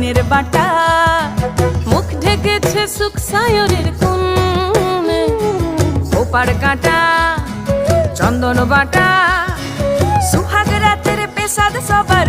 পানের বাটা, মুখ ঢেকেছে সুখ সায়রের কোণে, ওপার কাটা চন্দন বাটা, সুহাগ রাতের পেশাদ সবার